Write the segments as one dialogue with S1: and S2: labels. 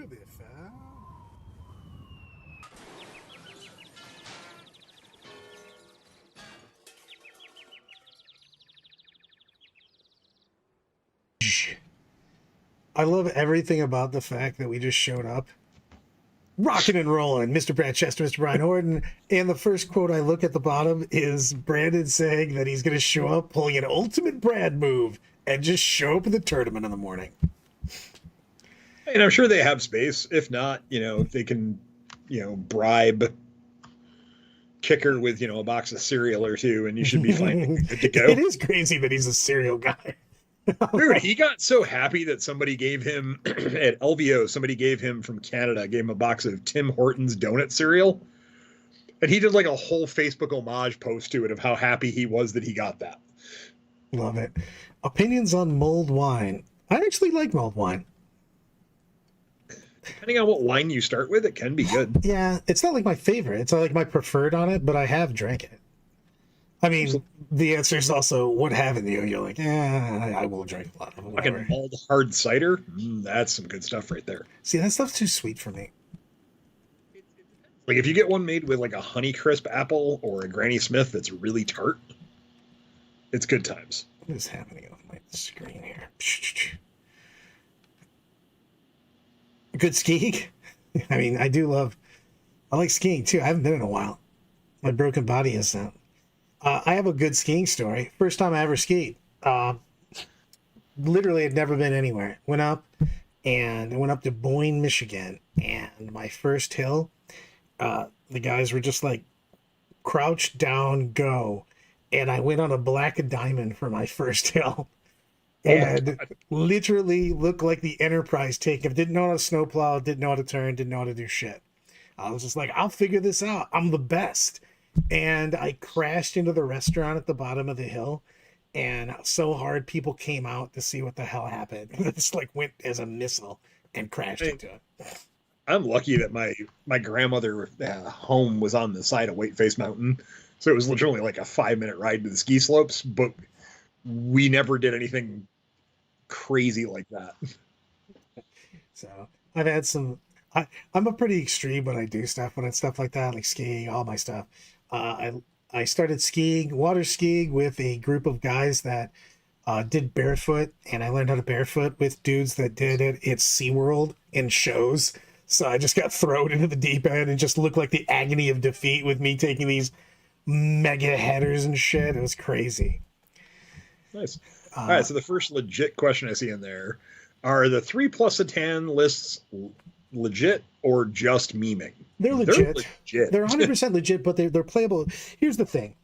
S1: at this, I love everything about the fact that we just showed up. Rocking and rolling, Mr. Brad Chester, Mr. Brian Horton. And the first quote I look at the bottom is Brandon saying that he's going to show up pulling an ultimate Brad move and just show up at the tournament in the morning.
S2: And I'm sure they have space. If not, they can, bribe Kicker with, a box of cereal or two, and you should be fine. Good to go.
S1: It is crazy that he's a cereal guy.
S2: Dude, he got so happy that somebody gave him at LVO, somebody gave him from Canada, gave him a box of Tim Hortons donut cereal. And he did like a whole Facebook homage post to it of how happy he was that he got that.
S1: Love it. Opinions on mulled wine. I actually like mulled wine.
S2: Depending on what wine you start with, it can be good.
S1: Yeah, it's not like my favorite. It's not like my preferred on it, but I have drank it. I mean, the answer is also, what haven't you? You're like, I will drink a lot of it.
S2: Fucking mulled hard cider? That's some good stuff right there.
S1: See, that stuff's too sweet for me.
S2: Like, if you get one made with, like, a Honeycrisp apple or a Granny Smith that's really tart, it's good times.
S1: What is happening on my screen here? Good skiing? I mean, I like skiing, too. I haven't been in a while. My broken body is out. I have a good skiing story. First time I ever skied. Literally had never been anywhere. Went up to Boyne, Michigan. And my first hill, the guys were just like, crouch down, go. And I went on a black diamond for my first hill. And literally looked like the Enterprise takeoff. Didn't know how to snowplow, didn't know how to turn, didn't know how to do shit. I was just like, I'll figure this out. I'm the best. And I crashed into the restaurant at the bottom of the hill, and so hard people came out to see what the hell happened. It's like went as a missile and crashed into it.
S2: I'm lucky that my grandmother home was on the side of Whiteface Mountain, so it was literally like a 5-minute ride to the ski slopes, but we never did anything crazy like that.
S1: So I've had some. I'm a pretty extreme when I do stuff, when it's stuff like that, like skiing, all my stuff. I started water skiing with a group of guys that did barefoot, and I learned how to barefoot with dudes that did it at SeaWorld in shows. So I just got thrown into the deep end and just looked like the agony of defeat with me taking these mega headers and shit. It was crazy.
S2: Nice. All right, so the first legit question I see in there, are the 3 plus a 10 lists legit or just memeing?
S1: They're legit. They're 100% legit, but they're playable. Here's the thing.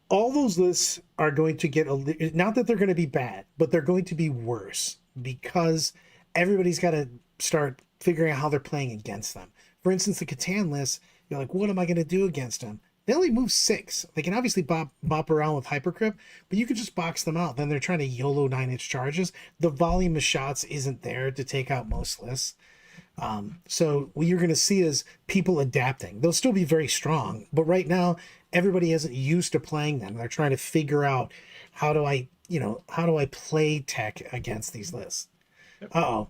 S1: All those lists are going to get, not that they're going to be bad, but they're going to be worse because everybody's got to start figuring out how they're playing against them. For instance, the Catan list, you're like, what am I going to do against them? They only move 6. They can obviously bop around with Hypercrypt, but you can just box them out. Then they're trying to YOLO 9-inch charges. The volume of shots isn't there to take out most lists. So what you're going to see is people adapting. They'll still be very strong, but right now everybody isn't used to playing them. They're trying to figure out how do I play tech against these lists. Uh-oh.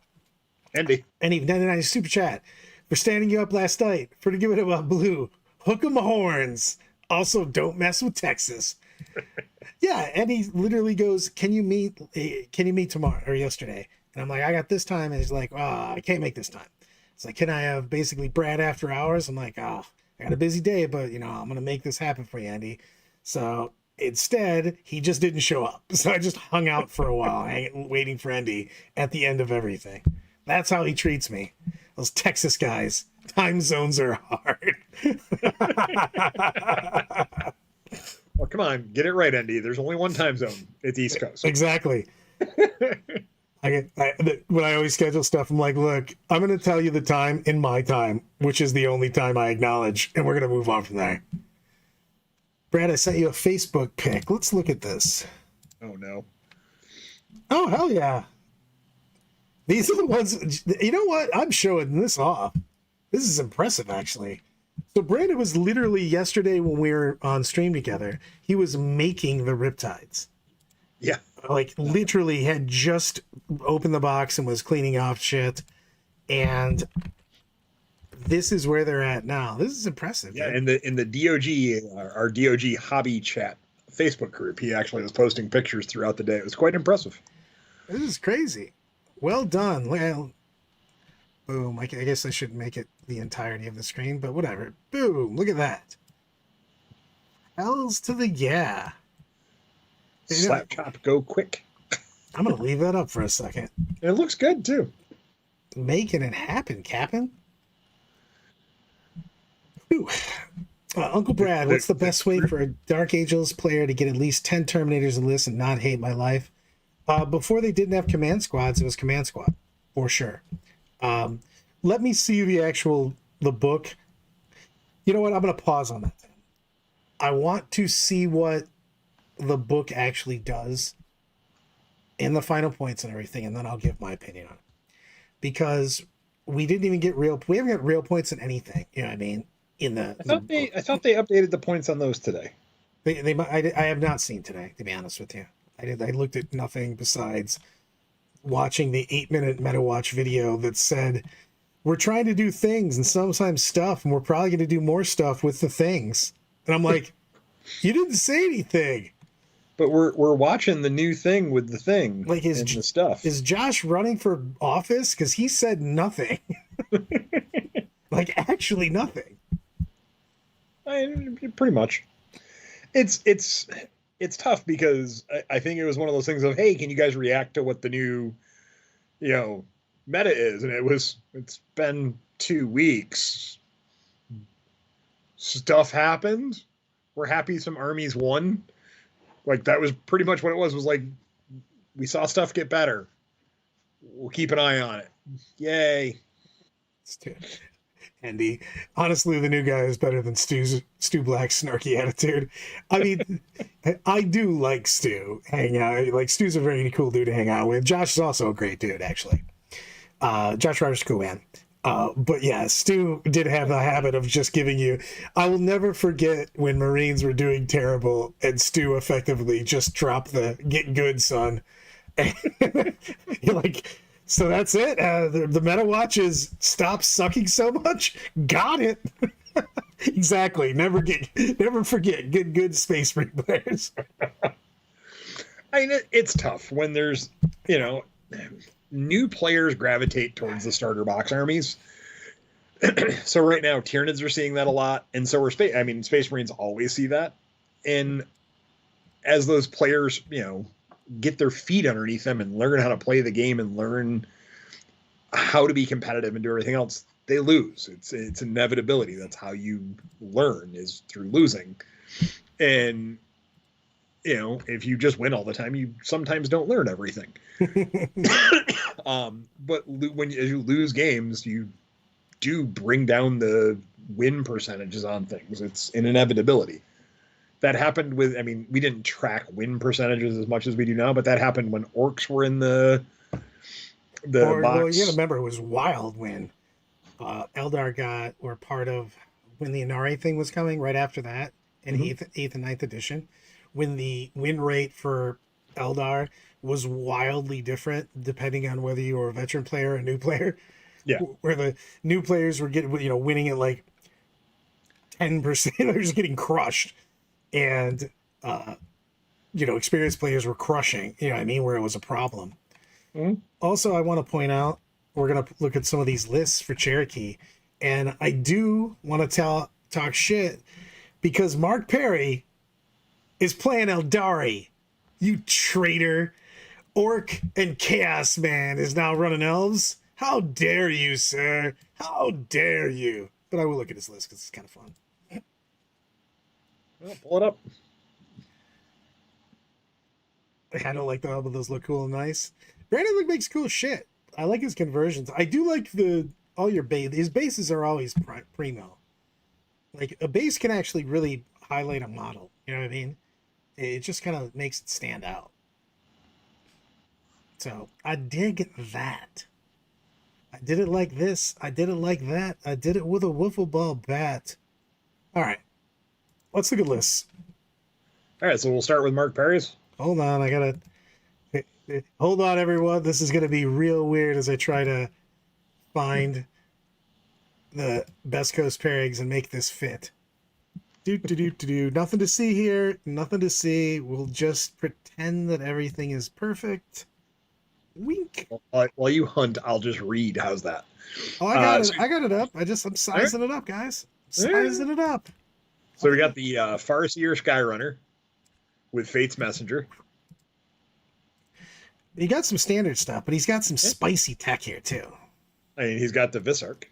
S2: Andy
S1: 99 super chat for standing you up last night for to give it about blue. Hook 'em horns. Also, don't mess with Texas. Yeah, and he literally goes, "Can you meet tomorrow or yesterday?" And I'm like, "I got this time." And he's like, I can't make this time." It's like, "Can I have basically Brad after hours?" I'm like, I got a busy day, but I'm gonna make this happen for you, Andy. So instead, he just didn't show up. So I just hung out for a while, waiting for Andy at the end of everything. That's how he treats me. Those Texas guys. Time zones are hard.
S2: Well, come on, get it right, Andy. There's only one time zone. It's East Coast.
S1: Exactly. When I always schedule stuff, I'm like, look, I'm going to tell you the time in my time, which is the only time I acknowledge, and we're going to move on from there. Brad, I sent you a Facebook pic. Let's look at this.
S2: Oh, no.
S1: Oh, hell yeah. These are the ones, you know what? I'm showing this off. This is impressive, actually. So Brandon was literally yesterday when we were on stream together, he was making the Riptides.
S2: Yeah.
S1: Like literally had just opened the box and was cleaning off shit. And this is where they're at now. This is impressive.
S2: Yeah,
S1: dude.
S2: in the DOG, our DOG hobby chat Facebook group, he actually was posting pictures throughout the day. It was quite impressive.
S1: This is crazy. Well done. Well, boom. I guess I shouldn't make it the entirety of the screen, but whatever. Boom. Look at that. Hells to the yeah.
S2: Slap chop, go quick.
S1: I'm going to leave that up for a second.
S2: And it looks good, too.
S1: Making it happen, Captain. Ooh. Uncle Brad, what's the best way for a Dark Angels player to get at least 10 Terminators in list and not hate my life? Before they didn't have command squads, it was command squad, for sure. Let me see the book. You know what? I'm going to pause on that. I want to see what the book actually does and the final points and everything, and then I'll give my opinion on it. Because we didn't even get we haven't got real points in anything. You know what I mean?
S2: I thought they updated the points on those today.
S1: I have not seen today, to be honest with you. I looked at nothing besides watching the 8-minute meta watch video that said we're trying to do things and sometimes stuff, and we're probably going to do more stuff with the things. And I'm like, you didn't say anything.
S2: But we're watching the new thing with the thing,
S1: like
S2: and the stuff.
S1: Is Josh running for office? Because he said nothing. Like actually nothing.
S2: Pretty much. It's tough because I think it was one of those things of, hey, can you guys react to what the new, meta is? And it's been 2 weeks. Stuff happened. We're happy some armies won. Like that was pretty much what it was like, we saw stuff get better. We'll keep an eye on it. Yay.
S1: Andy, honestly, the new guy is better than Stu Black's snarky attitude. I mean, I do like Stu hang out. Like Stu's a very cool dude to hang out with. Josh is also a great dude, actually. Josh Ryder's a cool man. But yeah, Stu did have the habit of just giving you. I will never forget when Marines were doing terrible and Stu effectively just dropped the "get good, son." And you're like, so that's it. The meta watch is stop sucking so much. Got it. Exactly. Never forget. Get good Space Marine players.
S2: I mean, it's tough when there's new players gravitate towards the starter box armies. So right now, Tyranids are seeing that a lot, and so are Space Marines always see that. And as those players, get their feet underneath them and learn how to play the game and learn how to be competitive and do everything else, they lose. It's inevitability. That's how you learn, is through losing. And if you just win all the time, you sometimes don't learn everything. But as you lose games, you do bring down the win percentages on things. It's an inevitability. That happened with, we didn't track win percentages as much as we do now, but that happened when orcs were in the box.
S1: Well, you gotta remember, it was wild when Eldar were part of when the Inari thing was coming right after that in 8th and 9th edition, when the win rate for Eldar was wildly different depending on whether you were a veteran player or a new player.
S2: Yeah.
S1: Where the new players were getting, winning at like 10%. They're just getting crushed. And, experienced players were crushing, where it was a problem. Mm-hmm. Also, I want to point out, we're going to look at some of these lists for Cherokee. And I do want to talk shit because Mark Perry is playing Eldari. You traitor. Orc and Chaos Man is now running elves. How dare you, sir? How dare you? But I will look at his list because it's kind of fun.
S2: Well, pull it up.
S1: I don't like all of those look cool and nice. Brandon makes cool shit. I like his conversions. I do like his bases are always primo. Like a base can actually really highlight a model. You know what I mean? It just kind of makes it stand out. So I dig that. I did it like this. I did it like that. I did it with a wiffle ball bat. All right. Let's look at lists.
S2: All right, so we'll start with Mark Perry's.
S1: Hold on, hold on, everyone. This is going to be real weird as I try to find the Best Coast pairings and make this fit. Do. Nothing to see here. Nothing to see. We'll just pretend that everything is perfect. Wink.
S2: While you hunt, I'll just read. How's that?
S1: Oh, I got it. I got it up. I'm sizing it up, guys. Sizing it up.
S2: So we got the Farseer Skyrunner with Fate's Messenger.
S1: He got some standard stuff, but he's got some spicy tech here too.
S2: I mean, he's got the Visarch.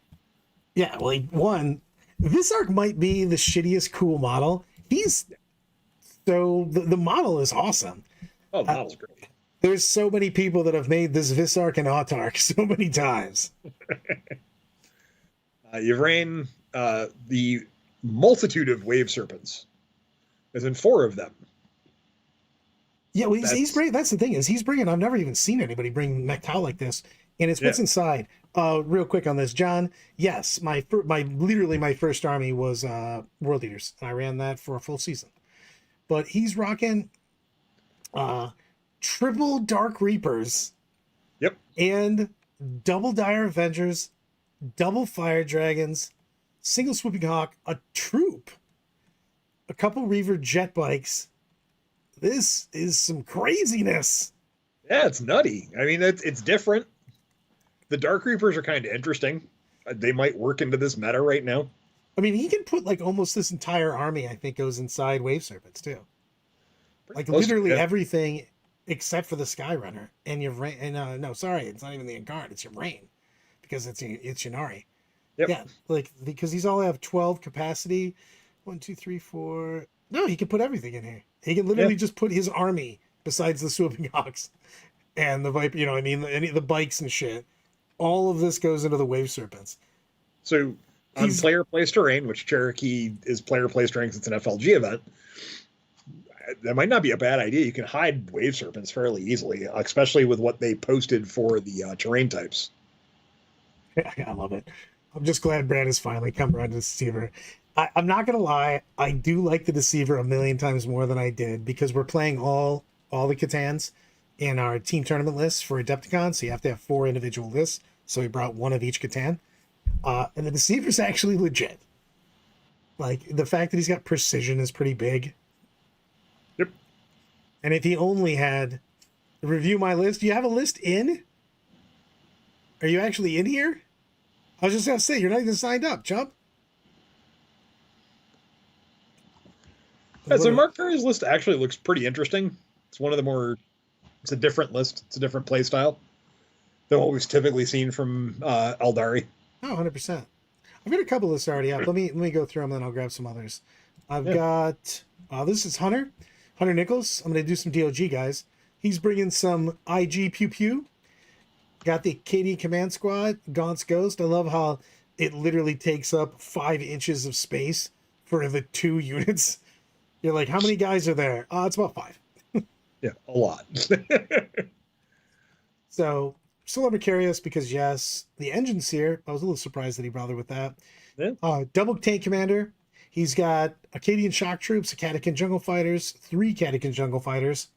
S1: Yeah, well, Visarch might be the shittiest cool model. The model is awesome.
S2: Oh, the model's great.
S1: There's so many people that have made this Visarch and Autarch so many times.
S2: You've ran the multitude of Wave Serpents. There's in 4 of them.
S1: Yeah, well, he's bringing. That's the thing is he's bringing. I've never even seen anybody bring Mech-Tau like this, and it's what's inside. Real quick on this, John. Yes, my first army was World Eaters, and I ran that for a full season. But he's rocking triple Dark Reapers.
S2: Yep.
S1: And double Dire Avengers, double Fire Dragons, single Swooping Hawk, a troop, a couple Reaver jet bikes. This is some craziness.
S2: Yeah, it's nutty. I mean, it's different. The Dark Reapers are kind of interesting. They might work into this meta right now.
S1: I mean, he can put like almost this entire army, I think, goes inside Wave Serpents too. Like literally everything except for the Skyrunner and your rain. And no, sorry, it's not even the Incarnate. It's your rain because it's Yanari.
S2: Yep.
S1: Yeah, like because these all have 12 capacity. 1, 2, 3, 4. No, he can put everything in here. He can literally just put his army besides the Swooping Hawks and the Viper. You know, what I mean, the bikes and shit. All of this goes into the Wave Serpents.
S2: So on player place terrain, which Cherokee is player place terrain because it's an FLG event, that might not be a bad idea. You can hide Wave Serpents fairly easily, especially with what they posted for the terrain types.
S1: Yeah, I love it. I'm just glad Brad has finally come around to Deceiver. I'm not gonna lie, I do like the Deceiver a million times more than I did because we're playing all the Catans in our team tournament lists for Adepticon, so you have to have 4 individual lists. So we brought 1 of each Catan, and the Deceiver's actually legit. Like the fact that he's got precision is pretty big.
S2: Yep.
S1: And if he only had review my list, do you have a list in? Are you actually in here? I was just gonna say you're not even signed up, Chump.
S2: Yeah, so Mark Perry's list actually looks pretty interesting. It's one of the more, it's a different list. It's a different play style than what we've typically seen from Eldari.
S1: Oh, 100%. I've got a couple of lists already up. Let me go through them, and then I'll grab some others. I've got, this is Hunter Nichols. I'm going to do some DOG, guys. He's bringing some IG Pew Pew. Got the KD Command Squad, Gaunt's Ghost. I love how it literally takes up 5 inches of space for the 2 units. You're like, how many guys are there? It's about 5.
S2: Yeah, a lot.
S1: So, still precarious because, yes, the Engine's here. I was a little surprised that he bothered with that.
S2: Yeah.
S1: Double Tank Commander. He's got Acadian Shock Troops, Catachan Jungle Fighters, 3 Catachan Jungle Fighters.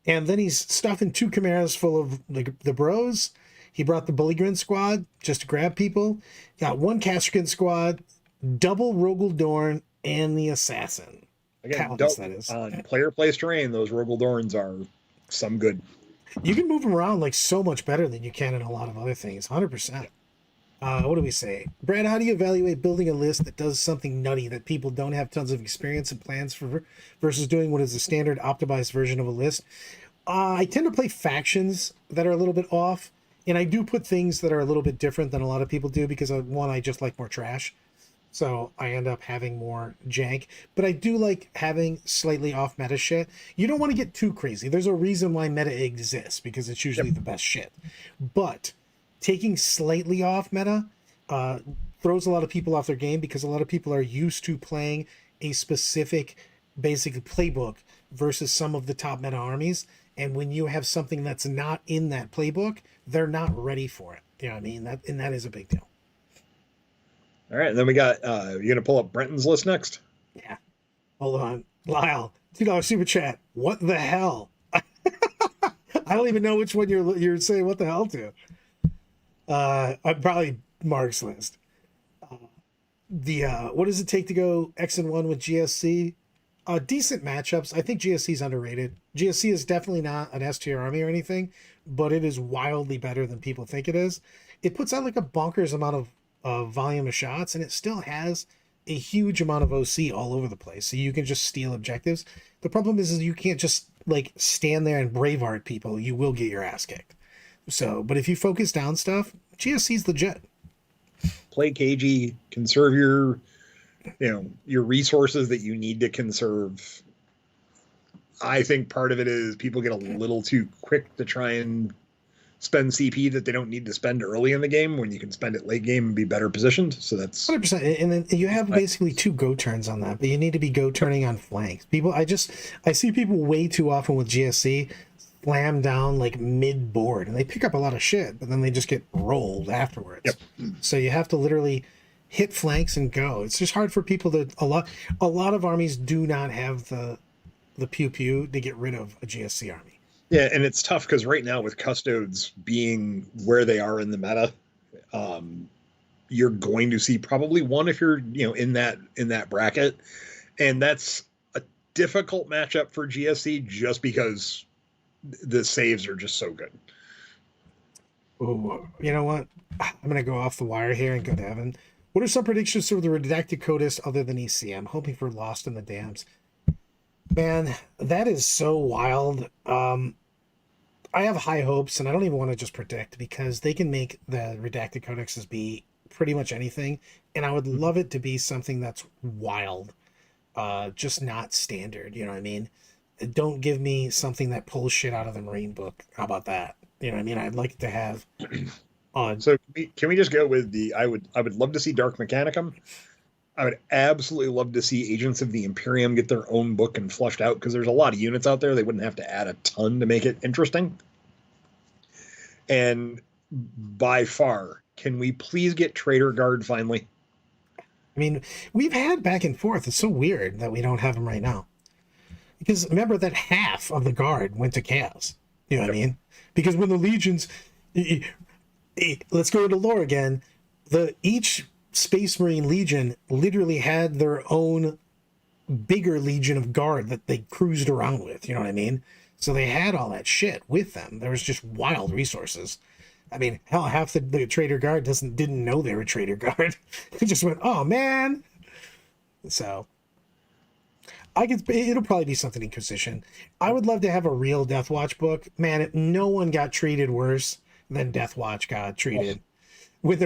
S1: And then he's stuffing 2 Chimeras full of the bros. He brought the Bully Squad just to grab people. Got 1 Castrican Squad, double Rogel Dorn, and the Assassin.
S2: Again, on player place terrain, those Rogel Dorns are some good.
S1: You can move them around like so much better than you can in a lot of other things. 100%. What do we say? Brad, how do you evaluate building a list that does something nutty that people don't have tons of experience and plans for versus doing what is a standard optimized version of a list? I tend to play factions that are a little bit off, and I do put things that are a little bit different than a lot of people do because, I just like more trash. So I end up having more jank, but I do like having slightly off meta shit. You don't want to get too crazy. There's a reason why meta exists because it's usually the best shit. But taking slightly off meta throws a lot of people off their game because a lot of people are used to playing a specific basically playbook versus some of the top meta armies. And when you have something that's not in that playbook, they're not ready for it. You know what I mean? That is a big deal.
S2: All right, and then we got, you're going to pull up Brenton's list next?
S1: Yeah. Hold on. Lyle, $2 super chat. What the hell? I don't even know which one you're saying what the hell to. I'm probably Mark's list. The what does it take to go X-1 with GSC? Decent matchups. I think GSC is underrated. GSC is definitely not an S tier army or anything, but it is wildly better than people think it is. It puts out like a bonkers amount of volume of shots, and it still has a huge amount of OC all over the place. So you can just steal objectives. The problem is you can't just like stand there and Braveheart people. You will get your ass kicked. So, but if you focus down stuff, GSC's legit.
S2: Play cagey, conserve your resources that you need to conserve. I think part of it is people get a little too quick to try and spend CP that they don't need to spend early in the game when you can spend it late game and be better positioned. So that's
S1: 100%. And then you have basically two go turns on that, but you need to be go turning on flanks. I see people way too often with GSC slam down like mid board, and they pick up a lot of shit, but then they just get rolled afterwards.
S2: Yep.
S1: So you have to literally hit flanks and go. It's just hard for people to a lot of armies do not have the pew pew to get rid of a GSC army.
S2: Yeah, and it's tough because right now with Custodes being where they are in the meta, you're going to see probably one if you're in that bracket, and that's a difficult matchup for GSC just because the saves are just so good.
S1: Oh, you know what? I'm gonna go off the wire here and go to Evan. What are some predictions for the redacted Codist other than ECM? Hoping for Lost in the Dams. Man, that is so wild. I have high hopes, and I don't even want to just predict because they can make the redacted codexes be pretty much anything, and I would love it to be something that's wild, just not standard. You know what I mean? Don't give me something that pulls shit out of the Marine book. How about that? You know what I mean? I'd like to have.
S2: So can we just go with I would love to see Dark Mechanicum. I would absolutely love to see Agents of the Imperium get their own book and flushed out because there's a lot of units out there. They wouldn't have to add a ton to make it interesting. And by far, can we please get Traitor Guard finally?
S1: I mean, we've had back and forth. It's so weird that we don't have them right now. Because remember that half of the Guard went to Chaos. You know what I mean? Because when the Legions... Let's go into lore again. Each Space Marine Legion literally had their own bigger Legion of Guard that they cruised around with. You know what I mean? So they had all that shit with them. There was just wild resources. I mean, hell, half the Trader Guard didn't know they were Trader Guard. They just went, oh man. So it'll probably be something Inquisition. I would love to have a real Death Watch book. Man, no one got treated worse than Death Watch got treated. With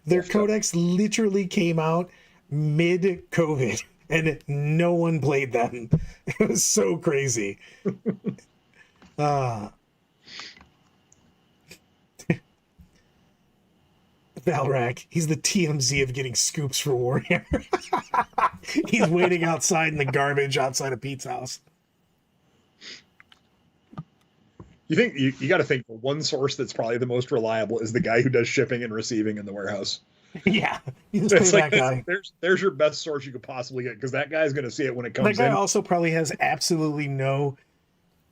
S1: their codex literally came out mid-COVID and no one played them. It was so crazy. Valrak, he's the TMZ of getting scoops for Warrior. He's waiting outside in the garbage outside of Pete's house.
S2: You think you got to think the one source that's probably the most reliable is the guy who does shipping and receiving in the warehouse.
S1: Yeah, you just pay that guy.
S2: There's your best source you could possibly get because that guy's going to see it when it comes in.
S1: That guy also probably has absolutely no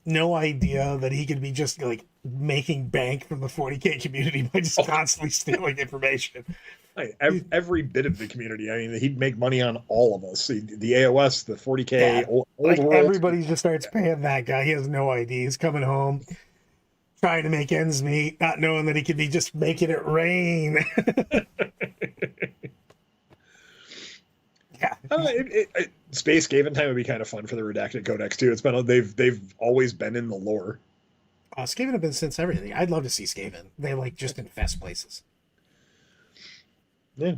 S1: idea that he could be just like making bank from the 40K community by just constantly stealing information.
S2: Every bit of the community. I mean, he'd make money on all of us. The AOS, the 40K, old world.
S1: Everybody just starts paying that guy. He has no idea. He's coming home, trying to make ends meet, not knowing that he could be just making it rain. Yeah.
S2: Space Skaven time would be kind of fun for the Redacted Codex too. It's been they've always been in the lore.
S1: Skaven have been since everything. I'd love to see Skaven. They like just infest places.
S2: Yeah,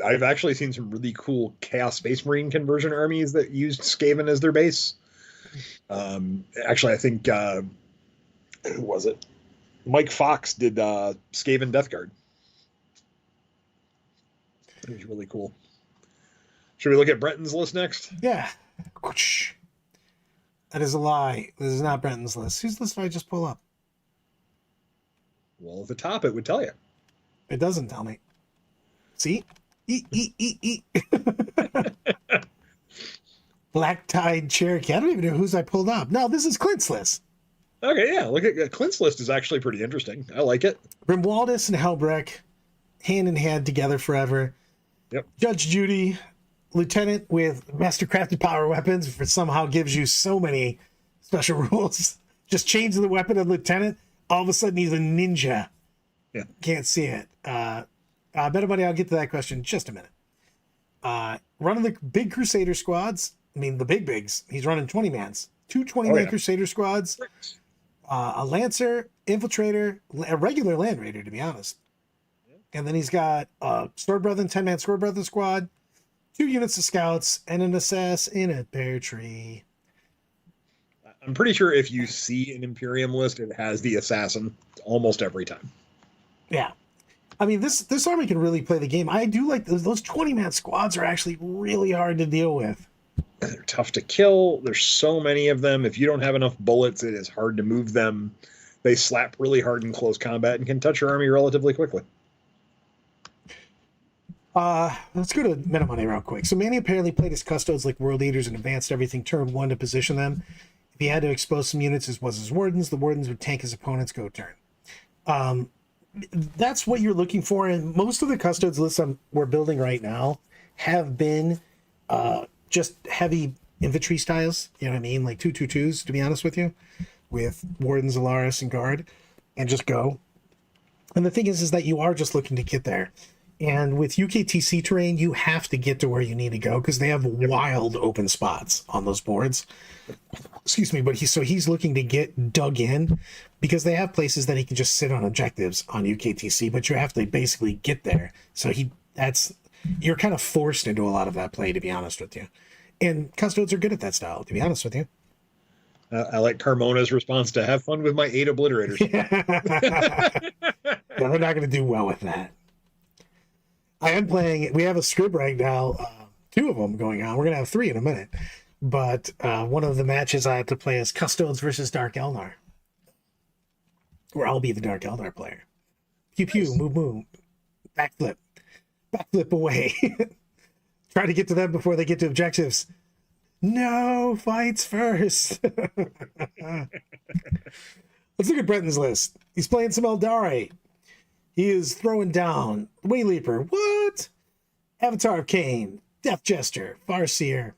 S2: I've actually seen some really cool Chaos Space Marine conversion armies that used Skaven as their base. Actually, I think who was it? Mike Fox did Skaven Death Guard. It was really cool. Should we look at Brenton's list next?
S1: Yeah. That is a lie. This is not Brenton's list. Whose list did I just pull up?
S2: Well, at the top, it would tell you.
S1: It doesn't tell me. See? Black Tide Cherokee. I don't even know whose I pulled up. No, this is Clint's list.
S2: Okay, yeah. Look at Clint's list is actually pretty interesting. I like it.
S1: Grimwaldus and Helbreck. hand in hand together forever.
S2: Yep.
S1: Judge Judy, lieutenant with mastercrafted power weapons, for somehow gives you so many special rules. Just change the weapon of lieutenant. All of a sudden, he's a ninja.
S2: Yeah.
S1: Can't see it. Better Buddy, I'll get to that question in just a minute. Running the big Crusader squads. I mean, the big bigs. He's running 20-mans. Two 20-man Crusader squads. A Lancer, Infiltrator, a regular Land Raider, to be honest. And then he's got a Sword Brethren, 10-man Sword Brethren squad, 2 units of scouts, and an assassin in a pear tree.
S2: I'm pretty sure if you see an Imperium list, it has the assassin almost every time.
S1: Yeah. I mean, this army can really play the game. I do like those 20-man squads are actually really hard to deal with.
S2: They're tough to kill. There's so many of them. If you don't have enough bullets, it is hard to move them. They slap really hard in close combat and can touch your army relatively quickly.
S1: Let's go to Meta Money real quick. So Manny apparently played his Custodes like World Eaters and advanced everything turn 1 to position them. If he had to expose some units, as was his Wardens, the Wardens would tank his opponent's go turn. That's what you're looking for, and most of the Custodes lists we're building right now have been just heavy infantry styles, you know what I mean? Like 2/2/2s, to be honest with you, with Wardens, Alaris, and Guard, and just go. And the thing is that you are just looking to get there. And with UKTC terrain, you have to get to where you need to go because they have wild open spots on those boards. Excuse me, but he's looking to get dug in because they have places that he can just sit on objectives on UKTC, but you have to basically get there. So you're kind of forced into a lot of that play, to be honest with you. And Custodes are good at that style, to be honest with you.
S2: I like Carmona's response to have fun with my 8 obliterators.
S1: Yeah, they're not going to do well with that. I am playing, we have a script right now, 2 of them going on. We're going to have 3 in a minute. But one of the matches I have to play is Custodes versus Dark Eldar, where I'll be the Dark Eldar player. Pew pew, nice. Move, backflip away. Try to get to them before they get to objectives. No, fights first. Let's look at Brenton's list. He's playing some Eldari. He is throwing down Wayleaper. What? Avatar of Cain, Death Jester, Farseer.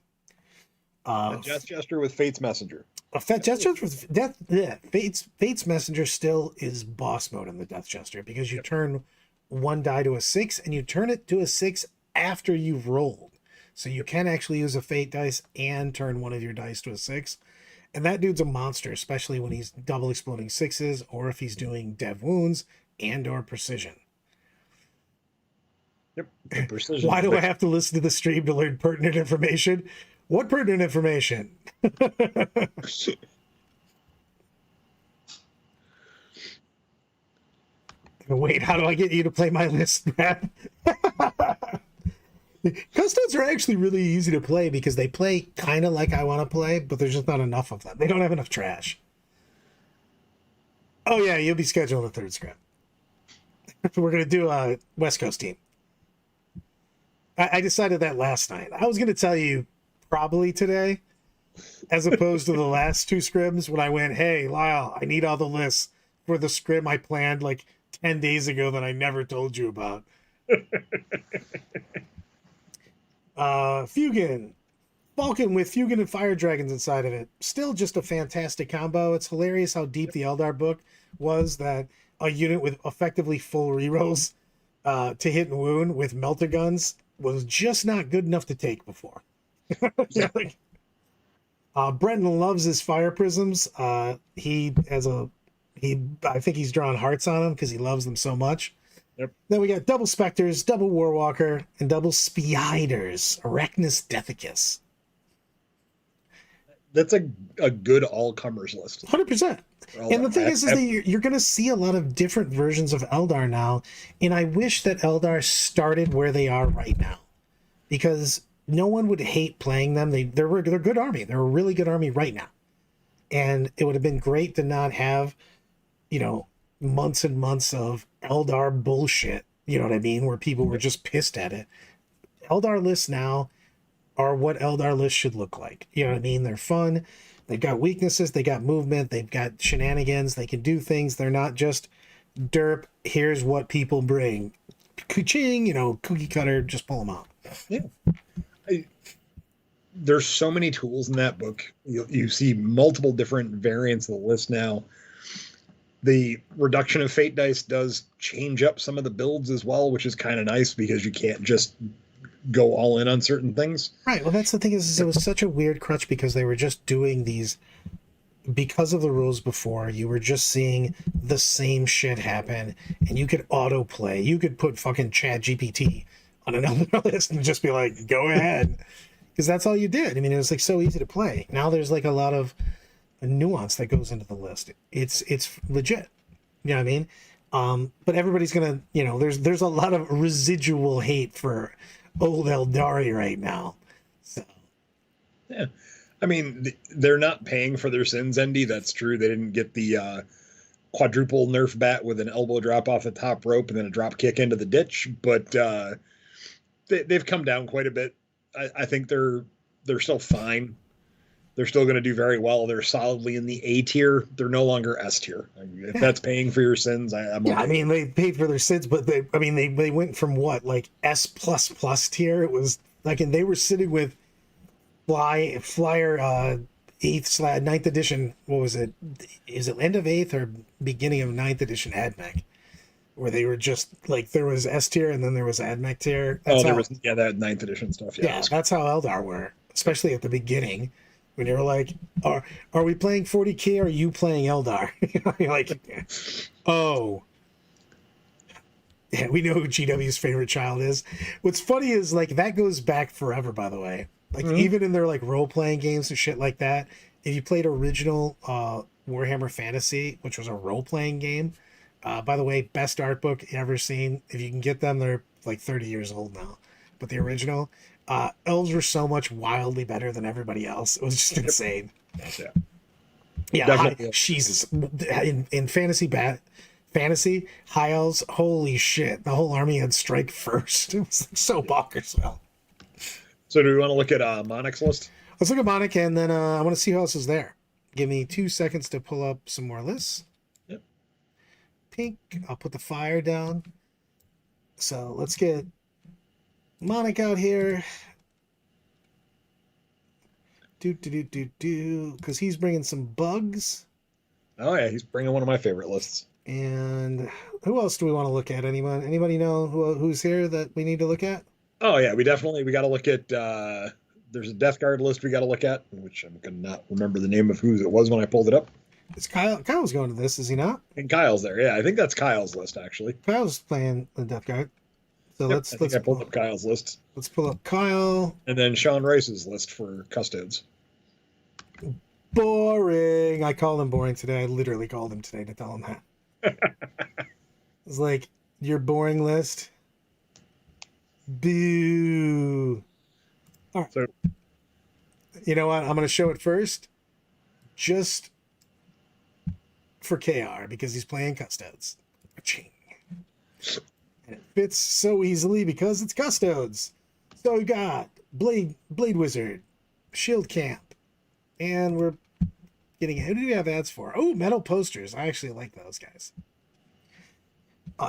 S2: Death Jester with Fate's Messenger.
S1: Death Jester with Death. Yeah, Fate's Messenger still is boss mode in the Death Jester because you turn 1 die to a 6 and you turn it to a 6 after you've rolled. So you can actually use a Fate dice and turn one of your dice to a 6. And that dude's a monster, especially when he's double exploding 6s or if he's doing dev wounds and or precision.
S2: Yep. Precision.
S1: Why do I have to listen to the stream to learn pertinent information? What pertinent information? Wait, how do I get you to play my list, Brad? Custodes are actually really easy to play because they play kind of like I want to play, but there's just not enough of them. They don't have enough trash. Oh yeah, you'll be scheduled a 3rd script. We're going to do a West Coast team. I decided that last night. I was going to tell you probably today, as opposed to the last 2 scrims when I went, hey, Lyle, I need all the lists for the scrim I planned like 10 days ago that I never told you about. Fugan. Falcon with Fugan and Fire Dragons inside of it. Still just a fantastic combo. It's hilarious how deep the Eldar book was that a unit with effectively full rerolls to hit and wound with melter guns was just not good enough to take before. Yeah. Brenton loves his fire prisms. I think he's drawn hearts on them because he loves them so much. Yep. Then we got double Spectres, double Warwalker, and double Spiders, Arachnus Deathicus.
S2: That's a good all-comers list.
S1: 100%. And the thing is that you're going to see a lot of different versions of Eldar now, and I wish that Eldar started where they are right now, because no one would hate playing them. They're a good army. They're a really good army right now, and it would have been great to not have, months and months of Eldar bullshit. You know what I mean? Where people were just pissed at it. Eldar lists now are what Eldar lists should look like. You know what I mean? They're fun. They've got weaknesses. They got movement. They've got shenanigans. They can do things. They're not just derp. Here's what people bring. ka-ching, cookie cutter, just pull them out.
S2: Yeah. There's so many tools in that book. You see multiple different variants of the list now. The reduction of fate dice does change up some of the builds as well, which is kind of nice because you can't just go all in on certain things.
S1: Right. Well, that's the thing is it was such a weird crutch because they were just doing these because of the rules before. You were just seeing the same shit happen, and you could autoplay. You could put fucking Chat GPT on another list and just be like, "Go ahead," because that's all you did. I mean, it was like so easy to play. Now there's like a lot of nuance that goes into the list. It's legit. You know what I mean? But everybody's gonna, there's a lot of residual hate for old Eldari right now. So
S2: yeah, I mean, they're not paying for their sins, Endy. That's true. They didn't get the quadruple nerf bat with an elbow drop off the top rope and then a drop kick into the ditch, but they've come down quite a bit. I think they're still fine. They're still going to do very well. They're solidly in the A tier. They're no longer S tier. If that's paying for your sins, I'm okay.
S1: I mean, they paid for their sins, but they went from what, like S plus tier? It was like, and they were sitting with Flyer 8th / 9th edition. What was it? Is it end of 8th or beginning of 9th edition AdMech? Where they were just like, there was S tier and then there was AdMech tier.
S2: That 9th edition stuff.
S1: Yeah, that's how Eldar were, especially at the beginning. When you were like, are we playing 40K or are you playing Eldar? You're like, oh. Yeah, we know who GW's favorite child is. What's funny is, like, that goes back forever, by the way. Like, even in their, like, role-playing games and shit like that, if you played original Warhammer Fantasy, which was a role-playing game, by the way, best art book you ever seen. If you can get them, they're, like, 30 years old now. But the original... elves were so much wildly better than everybody else. It was just insane. Yeah. Jesus. In fantasy, high elves, holy shit. The whole army had strike first. It was so bonkers. Well.
S2: So do we want to look at Monarch's list?
S1: Let's look at Monarch, and then I want to see who else is there. Give me 2 seconds to pull up some more lists.
S2: Yep.
S1: Pink. I'll put the fire down. So let's get Monarch out here. Because he's bringing some bugs.
S2: Oh yeah, he's bringing one of my favorite lists.
S1: And who else do we want to look at? Anybody know who's here that we need to look at?
S2: Oh yeah, we got to look at. There's a Death Guard list we got to look at, which I'm gonna not remember the name of who it was when I pulled it up.
S1: It's Kyle. Kyle's going to this, is he not?
S2: And Kyle's there. Yeah, I think that's Kyle's list actually.
S1: Kyle's playing the Death Guard. So
S2: I pulled up Kyle's list.
S1: Let's pull up Kyle.
S2: And then Sean Rice's list for Custodes.
S1: Boring. I called him boring today. I literally called him today to tell him that. It's like, your boring list. Boo. All right. So, you know what? I'm going to show it first. Just for KR, because he's playing Custodes. And it fits so easily because it's Custodes. So we got Blade Wizard, Shield Camp, and we're getting, who do we have ads for? Oh, metal posters. I actually like those guys.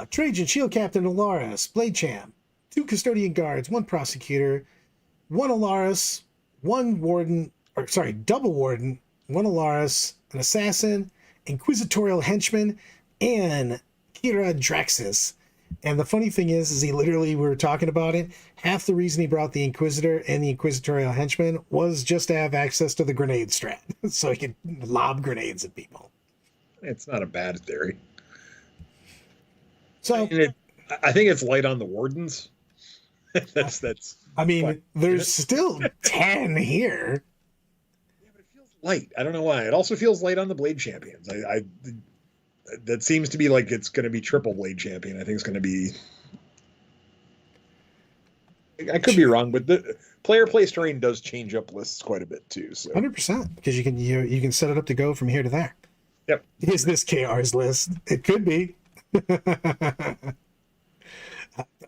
S1: Trajan, Shield Captain, Alaris, Blade Champ, 2 Custodian Guards, 1 Prosecutor, 1 Alaris, 1 Warden, double Warden, 1 Alaris, an Assassin, Inquisitorial Henchman, and Kira Draxus. And the funny thing is he literally, we were talking about it, half the reason he brought the Inquisitor and the Inquisitorial Henchman was just to have access to the grenade strat, so he could lob grenades at people.
S2: It's not a bad theory.
S1: So
S2: I think it's light on the Wardens. that's.
S1: I mean, there's still 10 here.
S2: Yeah, but it feels light. I don't know why. It also feels light on the Blade Champions. That seems to be like it's going to be triple Blade Champion. I think it's going to be. I could be wrong, but the player place terrain does change up lists quite a bit too. So
S1: 100%, because you can set it up to go from here to there.
S2: Yep.
S1: Is this KR's list? It could be.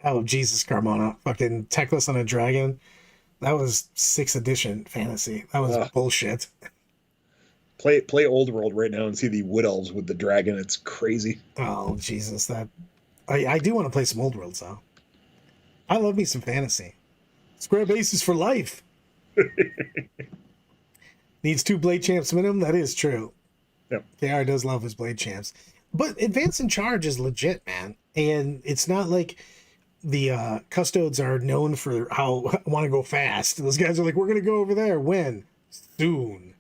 S1: Oh Jesus, Carmona! Fucking Techless on a Dragon. That was 6th edition fantasy. That was bullshit.
S2: Play Old World right now and see the Wood Elves with the dragon. It's crazy.
S1: Oh Jesus, that I do want to play some Old Worlds though. I love me some fantasy. Square bases for life. Needs 2 blade champs minimum. That is true.
S2: Yep.
S1: KR does love his blade champs. But Advance in Charge is legit, man. And it's not like the Custodes are known for how want to go fast. Those guys are like, we're going to go over there. When? Soon.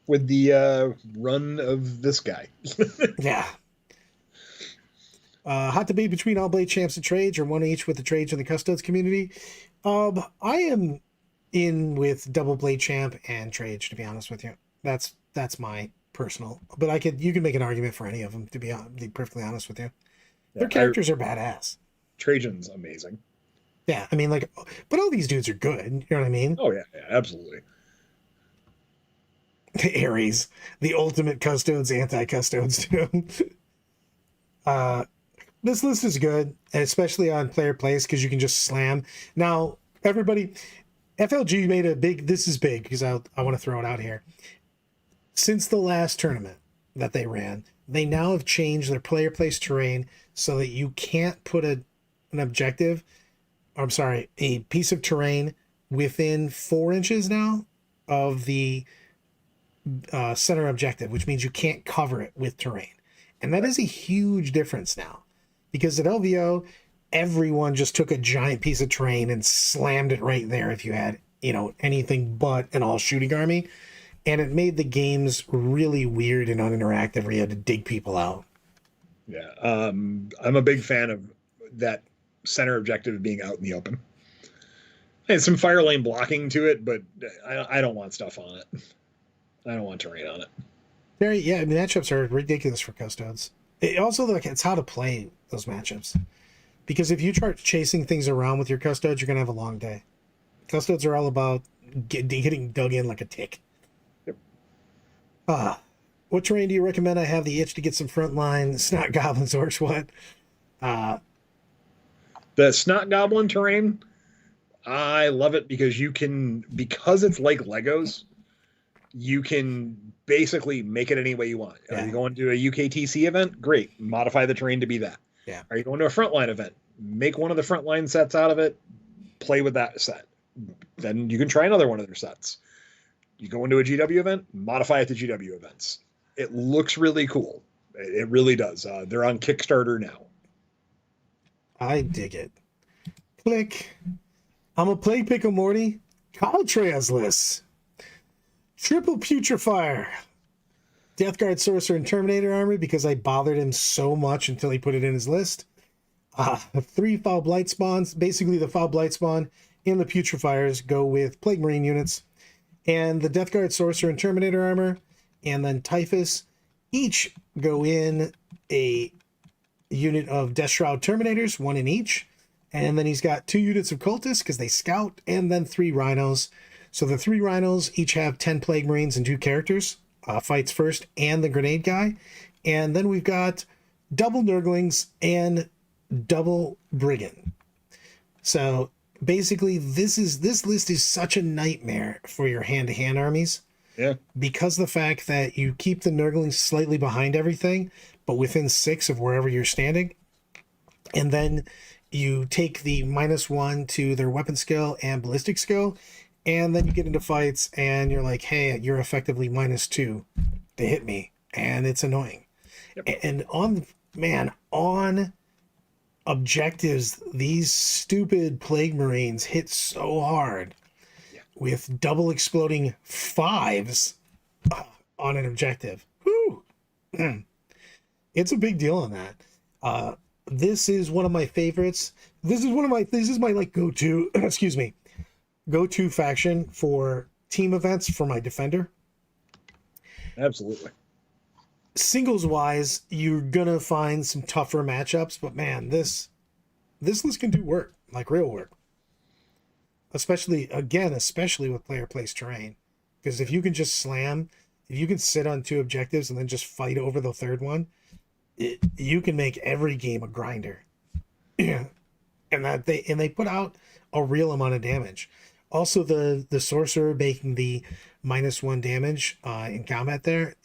S2: With the run of this guy.
S1: Yeah. Hot debate between all blade champs and trades, or one each with the trades and the Custodes community. I am in with double blade champ and trades, to be honest with you. That's my personal. But you can make an argument for any of them, to be perfectly honest with you. Their characters are badass.
S2: Trajan's amazing.
S1: Yeah, I mean, like, but all these dudes are good. You know what I mean?
S2: Oh yeah, absolutely.
S1: Ares, the ultimate Custodes, anti-Custodes too. This list is good, especially on player place, because you can just slam. Now, everybody, FLG made a big. This is big because I want to throw it out here. Since the last tournament that they ran, they now have changed their player place terrain so that you can't put an objective. I'm sorry, a piece of terrain within 4 inches now of the center objective, which means you can't cover it with terrain. And that is a huge difference now, because at LVO, everyone just took a giant piece of terrain and slammed it right there if you had, anything but an all shooting army. And it made the games really weird and uninteractive where you had to dig people out.
S2: Yeah. I'm a big fan of that center objective being out in the open. And some fire lane blocking to it, but I don't want stuff on it. I don't want terrain on it.
S1: Matchups are ridiculous for Custodes. It's how to play those matchups. Because if you start chasing things around with your Custodes, you're going to have a long day. Custodes are all about getting dug in like a tick.
S2: Yep.
S1: What terrain do you recommend? I have the itch to get some frontline snot goblins, or what?
S2: The snot goblin terrain, I love it because because it's like Legos, you can basically make it any way you want.
S1: Yeah.
S2: Are you going to a UKTC event? Great. Modify the terrain to be that.
S1: Yeah.
S2: Are you going to a frontline event? Make one of the frontline sets out of it. Play with that set. Then you can try another one of their sets. You go into a GW event, modify it to GW events. It looks really cool. It really does. They're on Kickstarter now.
S1: I dig it. Click. I'm a Plague Pickle Morty. Caltrea's list. Triple Putrefier. Death Guard, Sorcerer, and Terminator armor because I bothered him so much until he put it in his list. 3 Foul Blight spawns. Basically, the Foul Blight spawn and the Putrefiers go with Plague Marine units. And the Death Guard, Sorcerer, and Terminator armor, and then Typhus, each go in a unit of Death Shroud Terminators, 1 in each. And then he's got 2 units of Cultists because they scout, and then 3 Rhinos. So the 3 Rhinos each have 10 Plague Marines and 2 characters. Fights first and the Grenade guy. And then we've got double Nurglings and double Brigand. So basically, this list is such a nightmare for your hand-to-hand armies.
S2: Yeah.
S1: Because the fact that you keep the Nurglings slightly behind everything, but within 6 of wherever you're standing. And then you take the -1 to their weapon skill and ballistic skill. And then you get into fights and you're like, hey, you're effectively -2 to hit me. And it's annoying. Yep. And on objectives, these stupid Plague Marines hit so hard with double exploding 5s on an objective. Woo! It's a big deal on that. This is one of my favorites. This is my like go-to, excuse me, go-to faction for team events for my Defender.
S2: Absolutely.
S1: Singles wise, you're gonna find some tougher matchups, but man, this list can do work, like real work. Especially with player place terrain. Because if you can just slam, if you can sit on 2 objectives and then just fight over the 3rd one, you can make every game a grinder. And they put out a real amount of damage. Also, the sorcerer making the -1 damage in combat there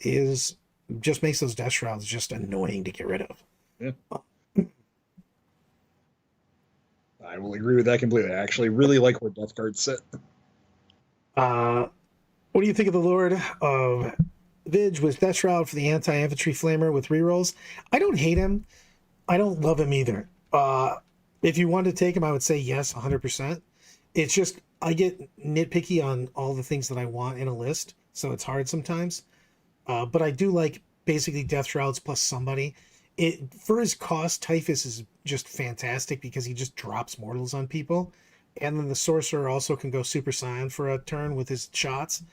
S1: just makes those Death Shrouds just annoying to get rid of.
S2: Yeah. I will agree with that completely. I actually really like where Death Guards sit.
S1: What do you think of the Lord of Vidge with Death Shroud for the anti-infantry flamer with rerolls? I don't hate him. I don't love him either. If you wanted to take him, I would say yes, 100%. It's just I get nitpicky on all the things that I want in a list, so it's hard sometimes. But I do like basically Death Shrouds plus somebody. It for his cost, Typhus is just fantastic because he just drops mortals on people, and then the sorcerer also can go Super Saiyan for a turn with his shots,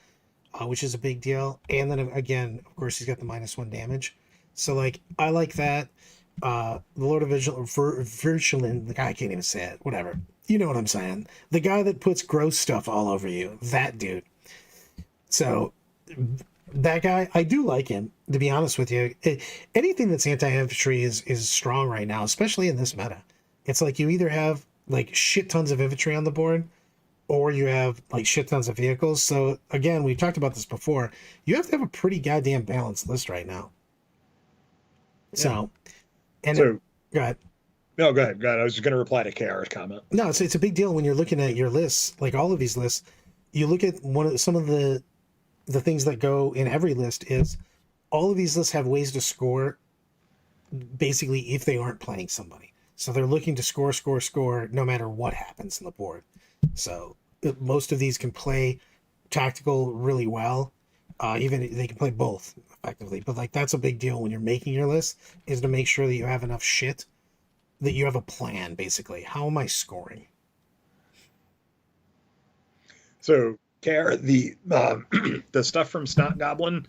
S1: which is a big deal. And then again, of course, he's got the -1 damage. So like I like that. The Lord of Virgilin, the guy I can't even say it. Whatever, you know what I'm saying. The guy that puts gross stuff all over you, that dude. So that guy, I do like him, to be honest with you. Anything that's anti-infantry is strong right now, especially in this meta. It's like you either have like shit tons of infantry on the board, or you have like shit tons of vehicles. So again, we've talked about this before. You have to have a pretty goddamn balanced list right now.
S2: Yeah.
S1: So, and
S2: So
S1: go ahead.
S2: no, go ahead. Go ahead. I was just going to reply to KR's comment.
S1: No, it's a big deal when you're looking at your lists, like all of these lists. You look at some of the things that go in every list is all of these lists have ways to score basically if they aren't playing somebody. So they're looking to score no matter what happens on the board. So most of these can play tactical really well. Even they can play both effectively. But like that's a big deal when you're making your list is to make sure that you have enough shit, that you have a plan basically. How am I scoring?
S2: So, KR, the the stuff from Snot Goblin,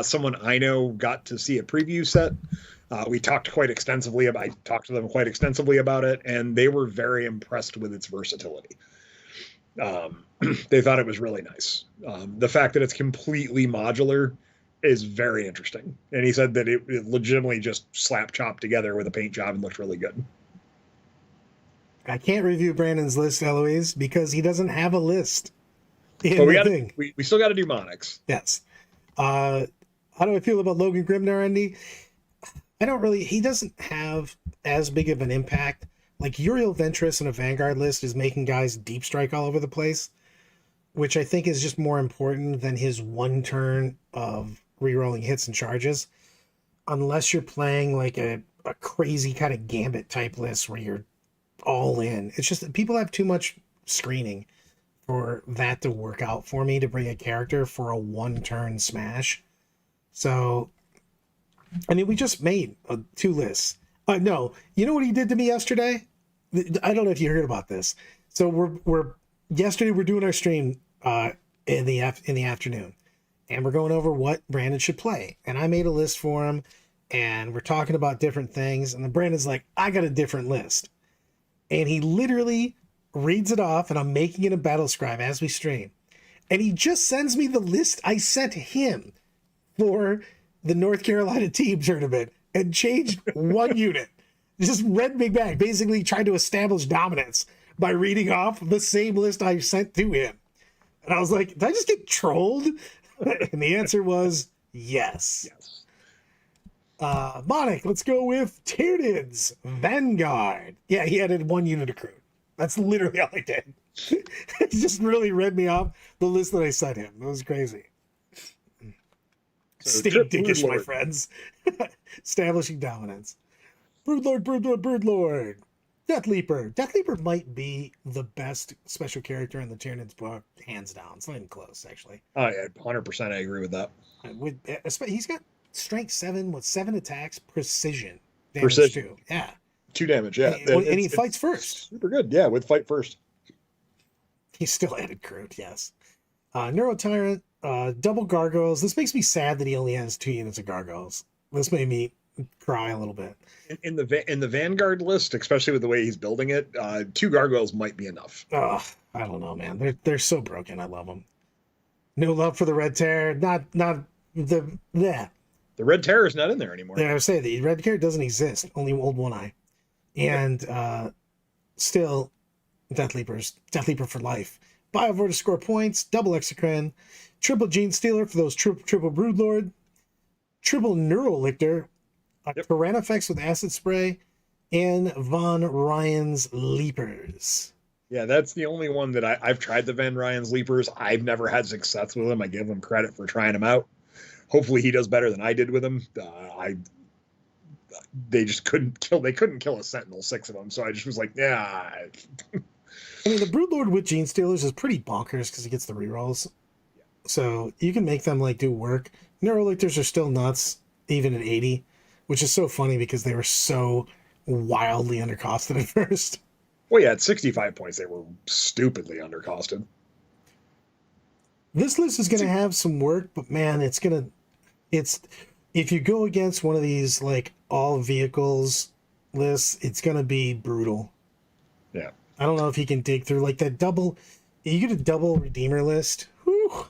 S2: someone I know got to see a preview set. We talked quite extensively about. I talked to them quite extensively about it, and they were very impressed with its versatility. They thought it was really nice. The fact that it's completely modular is very interesting, and he said that it legitimately just slap chopped together with a paint job and looked really good.
S1: I can't review Brandon's list, Eloise, because he doesn't have a list.
S2: But we still got to do Monix.
S1: Yes. How do I feel about Logan Grimnar, Andy? I don't really. He doesn't have as big of an impact. Like Uriel Ventress in a Vanguard list is making guys deep strike all over the place, which I think is just more important than his one turn of rerolling hits and charges. Unless you're playing like a crazy kind of gambit type list where you're all in. It's just that people have too much screening for that to work out for me to bring a character for a one turn smash. So, I mean, we just made 2 lists. No, you know what he did to me yesterday? I don't know if you heard about this. So we're yesterday we're doing our stream in the afternoon, and we're going over what Brandon should play. And I made a list for him, and we're talking about different things. And then Brandon's like, "I got a different list," and he literally reads it off, and I'm making it a battle scribe as we stream. And he just sends me the list I sent him for the North Carolina team tournament and changed one unit. Just read me back, basically tried to establish dominance by reading off the same list I sent to him. And I was like, did I just get trolled? And the answer was yes. Monic, let's go with Tyranids Vanguard. Yeah, he added 1 unit of crew. That's literally all I did. He just really read me off the list that I sent him. It was crazy.
S2: So,
S1: Stay dickish, my friends. Establishing dominance. Broodlord. Death Leaper might be the best special character in the Tyranids book, hands down. It's not even close, actually.
S2: Oh, yeah, 100%. I agree with that.
S1: He's got strength 7 with 7 attacks, precision damage
S2: Precision.
S1: too. Yeah.
S2: 2 damage, yeah.
S1: And he fights first.
S2: Super good, yeah, with fight first.
S1: He still added Groot, yes. Neuro Tyrant, double gargoyles. This makes me sad that he only has 2 units of gargoyles. This made me cry a little bit.
S2: In the Vanguard list, especially with the way he's building it, 2 gargoyles might be enough.
S1: I don't know, man. They're so broken. I love them. No love for the Red Terror. Not the yeah.
S2: The Red Terror is not in there anymore.
S1: Yeah, I would say the Red Terror doesn't exist. Only Old One Eye, and still Death Leaper for life. Biovore to score points. Double Exocrine. Triple Gene Stealer for those triple Broodlord. Triple Neural Lictor. Tyrann effects with acid spray. and Von Ryan's Leapers.
S2: Yeah, that's the only one that I've tried the Van Ryan's Leapers. I've never had success with him. I give him credit for trying them out. Hopefully he does better than I did with him. They just couldn't kill. They couldn't kill a Sentinel, 6 of them. So I just was like, yeah.
S1: I mean, the Broodlord with Gene Stealers is pretty bonkers because he gets the rerolls. So you can make them like do work. Neurolictors are still nuts, even at 80, which is so funny because they were so wildly undercosted at first.
S2: Well, yeah, at 65 points, they were stupidly undercosted.
S1: This list is going to have some work, but man, it's if you go against one of these like all vehicles lists, it's going to be brutal.
S2: Yeah.
S1: I don't know if he can dig through like that double. You get a double Redeemer list. Whew.